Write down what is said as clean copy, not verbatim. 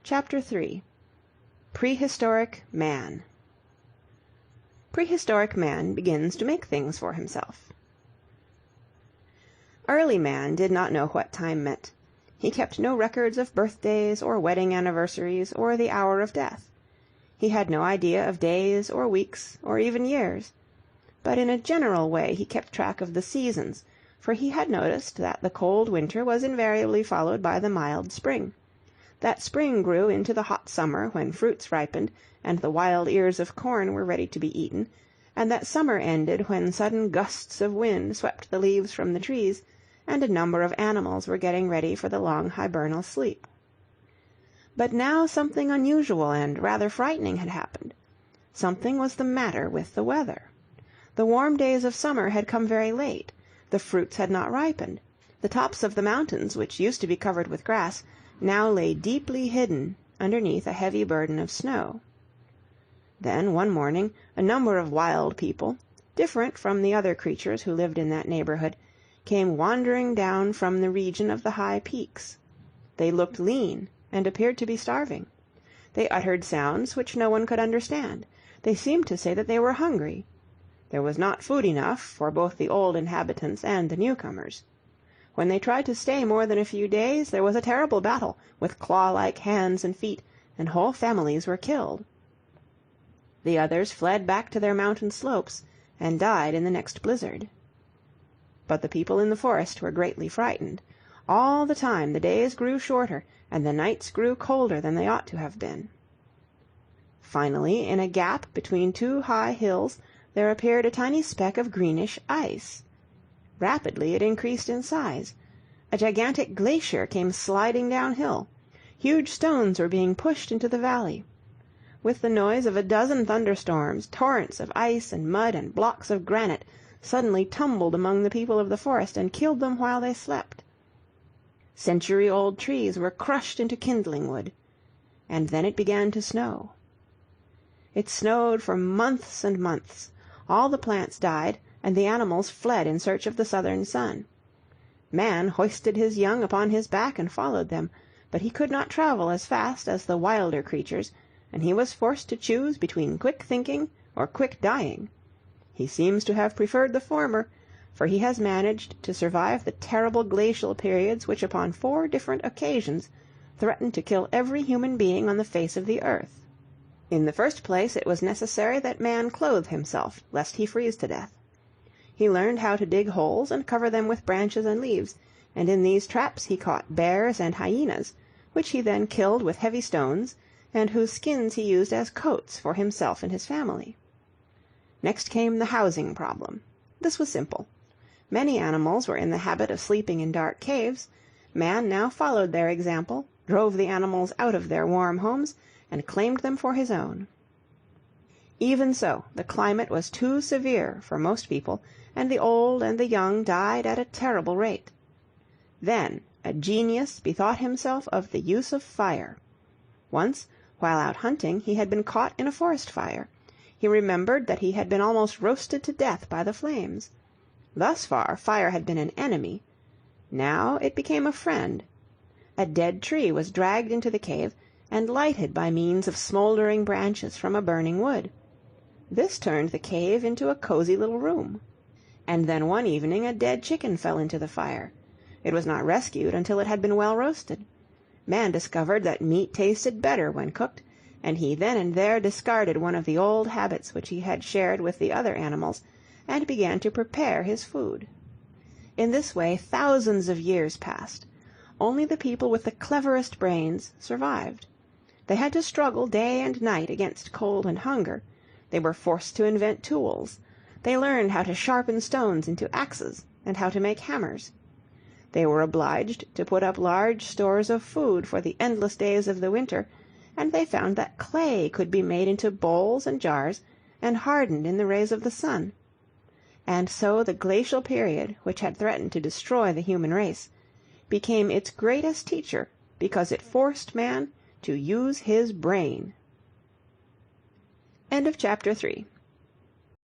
Chapter 3 Prehistoric Man. Prehistoric Man begins to make things for himself. Early man did not know what time meant. He kept no records of birthdays or wedding anniversaries or the hour of death. He had no idea of days or weeks or even years. But in a general way he kept track of the seasons, for he had noticed that the cold winter was invariably followed by the mild spring. That spring grew into the hot summer when fruits ripened and the wild ears of corn were ready to be eaten, and that summer ended when sudden gusts of wind swept the leaves from the trees, and a number of animals were getting ready for the long hibernal sleep. But now something unusual and rather frightening had happened. Something was the matter with the weather. The warm days of summer had come very late. The fruits had not ripened. The tops of the mountains, which used to be covered with grass, now lay deeply hidden underneath a heavy burden of snow. Then one morning a number of wild people, different from the other creatures who lived in that neighborhood, came wandering down from the region of the high peaks. They looked lean and appeared to be starving. They uttered sounds which no one could understand. They seemed to say that they were hungry. There was not food enough for both the old inhabitants and the newcomers. When they tried to stay more than a few days, there was a terrible battle, with claw-like hands and feet, and whole families were killed. The others fled back to their mountain slopes, and died in the next blizzard. But the people in the forest were greatly frightened. All the time the days grew shorter, and the nights grew colder than they ought to have been. Finally, in a gap between two high hills, there appeared a tiny speck of greenish ice. Rapidly it increased in size. A gigantic glacier came sliding downhill. Huge stones were being pushed into the valley. With the noise of a dozen thunderstorms, torrents of ice and mud and blocks of granite suddenly tumbled among the people of the forest and killed them while they slept. Century-old trees were crushed into kindling wood. And then it began to snow. It snowed for months and months. All the plants died, and the animals fled in search of the southern sun. Man hoisted his young upon his back and followed them, but he could not travel as fast as the wilder creatures, and he was forced to choose between quick thinking or quick dying. He seems to have preferred the former, for he has managed to survive the terrible glacial periods which upon 4 different occasions threatened to kill every human being on the face of the earth. In the first place, it was necessary that man clothe himself, lest he freeze to death. He learned how to dig holes and cover them with branches and leaves, and in these traps he caught bears and hyenas, which he then killed with heavy stones, and whose skins he used as coats for himself and his family. Next came the housing problem. This was simple. Many animals were in the habit of sleeping in dark caves. Man now followed their example, drove the animals out of their warm homes, and claimed them for his own. Even so, the climate was too severe for most people, and the old and the young died at a terrible rate. Then a genius bethought himself of the use of fire. Once, while out hunting, he had been caught in a forest fire. He remembered that he had been almost roasted to death by the flames. Thus far, fire had been an enemy. Now it became a friend. A dead tree was dragged into the cave and lighted by means of smoldering branches from a burning wood. This turned the cave into a cozy little room. And then one evening a dead chicken fell into the fire. It was not rescued until it had been well roasted. Man discovered that meat tasted better when cooked, and he then and there discarded one of the old habits which he had shared with the other animals, and began to prepare his food. In this way thousands of years passed. Only the people with the cleverest brains survived. They had to struggle day and night against cold and hunger. They were forced to invent tools. They learned how to sharpen stones into axes and how to make hammers. They were obliged to put up large stores of food for the endless days of the winter, and they found that clay could be made into bowls and jars and hardened in the rays of the sun. And so the glacial period, which had threatened to destroy the human race, became its greatest teacher because it forced man to use his brain. End of chapter 3.